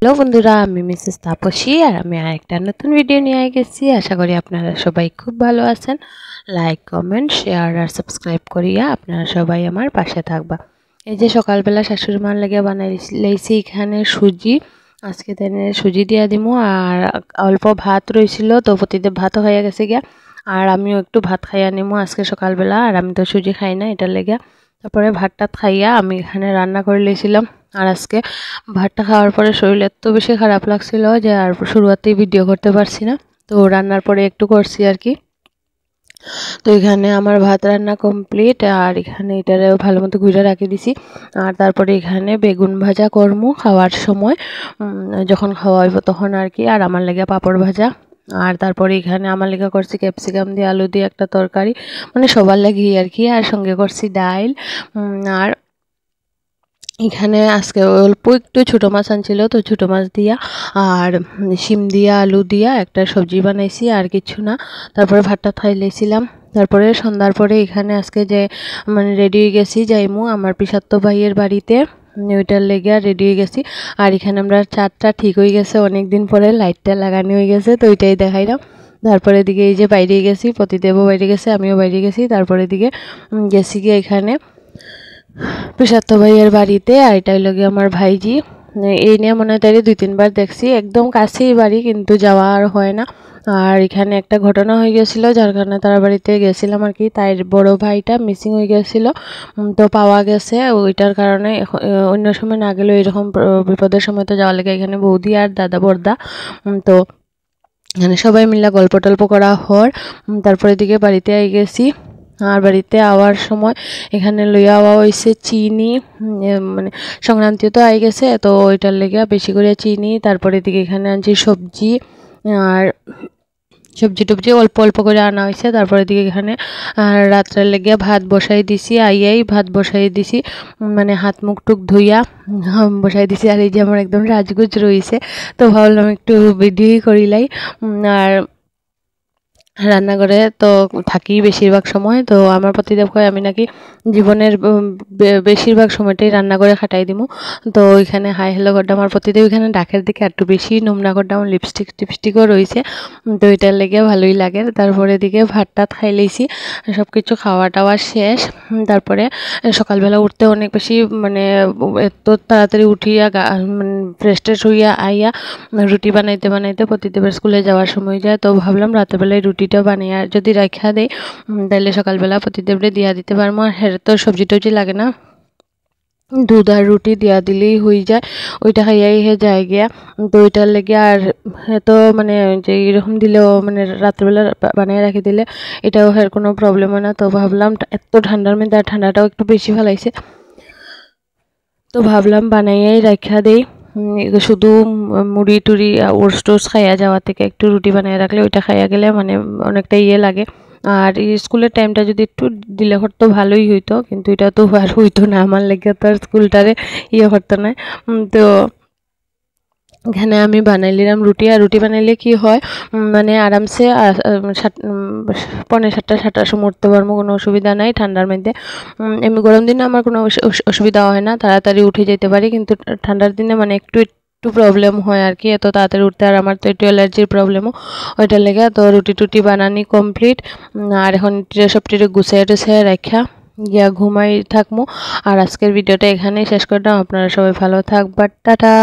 Hello বন্ধুরা, আমি Mrs Tapasi আর আমি আরেকটা নতুন ভিডিও নিয়ে গেছি। আশা করি আপনারা সবাই খুব ভালো আছেন। লাইক, কমেন্ট, শেয়ার আর সাবস্ক্রাইব করিয়া আপনারা সবাই আমার পাশে থাকবা। এই যে সকালবেলা শাশুড়ি মার লাগে বানাই লাইছি এখানে সুজি। আজকে তেনে সুজি দিয়া দিমু আর অল্প ভাত রয়েছিল, তো প্রতিদিন ভাতও হয়ে গেছে গিয়া। আর আমিও একটু ভাত খাইয়া নিমু আজকে সকালবেলা, আর আমি তো সুজি খাই না, এটার লেগে। তারপরে ভাতটা খাইয়া আমি এখানে রান্না করে লেছিলাম। আর আজকে ভাতটা খাওয়ার পরে শরীর এত বেশি খারাপ লাগছিল যে আর শুরুতেই ভিডিও করতে পারছি না। তো রান্নার পরে একটু করছি আর কি। তো এখানে আমার ভাত রান্না কমপ্লিট, আর এখানে এটারে ভালো মতো ঘুরে রাখি দিছি। আর তারপরে এখানে বেগুন ভাজা করমু খাওয়ার সময়, যখন খাওয়াইব তখন আর কি। আর আমার লেগে পাঁপড় ভাজা। আর তারপরে এখানে আমার লেগে করছি ক্যাপসিকাম দিয়ে আলু দিয়ে একটা তরকারি, মানে সবার লাগি আর কি। আর সঙ্গে করছি ডাইল। আর এখানে আজকে অল্প একটু ছোটো মাছ আনছিল, তো ছোটো মাছ দিয়া আর শিম দিয়া আলু দিয়া একটা সবজি বানাইছি, আর কিছু না। তারপরে ভাতটা খাই লেছিলাম। তারপরে সন্ধ্যার পরে এখানে আজকে যে মানে রেডি হয়ে গেছি যাইমু আমার পিসাত্তো ভাইয়ের বাড়িতে, ওইটার লেগে রেডি হয়ে গেছি। আর এখানে আমরা চারটা ঠিক হয়ে গেছে, অনেক দিন পরে লাইটটা লাগানো হয়ে গেছে, তো ওইটাই দেখাইলাম। তারপরে দিকে এই যে বাইরে গেছি, প্রতিদেবও বাইরে গেছে, আমিও বাইরে গেছি। তারপরে দিকে গেছি গিয়ে এখানে পিসাত্তো ভাইয়ের বাড়িতে, আর এটাই লগে আমার ভাইজি। এই নিয়ে মনে হয় তাই 2-3 বার দেখছি, একদম কাছেই বাড়ি কিন্তু যাওয়া আর হয় না। আর এখানে একটা ঘটনা হয়ে গেছিল, যার কারণে তার বাড়িতে গেছিলাম আর কি। তাই বড় ভাইটা মিসিং হয়ে গেছিল, তো পাওয়া গেছে। ওইটার কারণে অন্য সময় না গেলেও এরকম বিপদের সময় তো যাওয়া লাগে। এখানে বৌদি আর দাদা বড়দা, তো এখানে সবাই মিলে গল্প টল্প করা হর। তারপরে দিকে বাড়িতে আই গেছি। আর বাড়িতে আওয়ার সময় এখানে লইয়া আওয়া হয়েছে চিনি, মানে সংক্রান্তিও তো আই গেছে, তো ওইটার লেগে বেশি করে চিনি। তারপরে দিকে এখানে আনছি সবজি, আর সবজি টবজি অল্প অল্প করে আনা হয়েছে। তারপরে দিকে এখানে রাত্রের লেগে ভাত বসাই দিছি, আইয়াই ভাত বসাই দিছি, মানে হাত মুখ টুক ধুইয়া বসাই দিছি। আর এই যে আমার একদম রাজগুজ রয়েছে, তো ভাবলাম একটু ভিডিও করিলাই। আর রান্নাঘরে তো থাকি বেশিরভাগ সময়, তো আমার প্রতিদেব কয় আমি নাকি জীবনের বেশিরভাগ সময়টাই রান্নাঘরে খাটাই দিমু। তো ওইখানে হাই হ্যালো করতে আমার প্রতিদেব এখানে ডাকের দিকে একটু বেশি নোংরা করতে, আমার লিপস্টিক টিপস্টিকও রয়েছে, তো এটার লেগে ভালোই লাগে। তারপরে দিকে ভাত টাত খাই লইছি, সব কিছু খাওয়া টাওয়া শেষ। তারপরে সকালবেলা উঠতে অনেক বেশি মানে এত তাড়াতাড়ি উঠিয়া মানে ফ্রেশ ট্রেশ হইয়া আইয়া রুটি বানাইতে বানাইতে প্রতিদেবের স্কুলে যাওয়ার সময় যায়। তো ভাবলাম রাতের বেলায় রুটিটা বানিয়ে যদি রাখা দেয় তাহলে সকালবেলা প্রতিদেবরে দিয়া দিতে পারবো। আর হের তো সবজি টবজি লাগে না, দুধ আর রুটি দিয়া দিলেই হয়ে যায়, ওইটা খাইয়াই হে যায় গিয়া। তো ওইটার লেগে আর তো মানে যে এরকম দিলেও মানে রাত্রেবেলা বানিয়ে রাখি দিলে এটাও হের কোনো প্রবলেম হয় না। তো ভাবলাম এত ঠান্ডার মধ্যে আর ঠান্ডাটাও একটু বেশি ফেলাইছে, তো ভাবলাম বানাইয়াই রাখা দেই। শুধু মুড়ি টুড়ি ওটস টোটস খাইয়া যাওয়া থেকে একটু রুটি বানিয়ে রাখলে ওইটা খাইয়া গেলে মানে অনেকটা ইয়ে লাগে। আর স্কুলের টাইমটা যদি একটু দিলে হতো ভালোই হইতো, কিন্তু এটা তো আর হইতো না, আমার লেগে তো আর স্কুলটারে ইয়ে করতো না। তো এখানে আমি বানাইলাম রুটি। আর রুটি বানাইলে কি হয় মানে আরামসে 6:45-7টার সময় উঠতে পারবো, কোনো অসুবিধা নাই ঠান্ডার মধ্যে। এমনি গরম দিনে আমার কোনো অসুবিধা হয় না, তাড়াতাড়ি উঠে যেতে পারি, কিন্তু ঠান্ডার দিনে মানে একটু প্রবলেম হয় আর কি, এত তাড়াতাড়ি উঠতে। আর আমার তো একটু অ্যালার্জির প্রবলেমও, ওইটার লেগে। তো রুটি টুটি বানানি কমপ্লিট। আর এখন সব টিরে গুছিয়ে টুছিয়ে রাখা গিয়া ঘুমাই থাকবো। আর আজকের ভিডিওটা এখানেই শেষ করলাম। আপনারা সবাই ভালো থাকবেন, টাটা।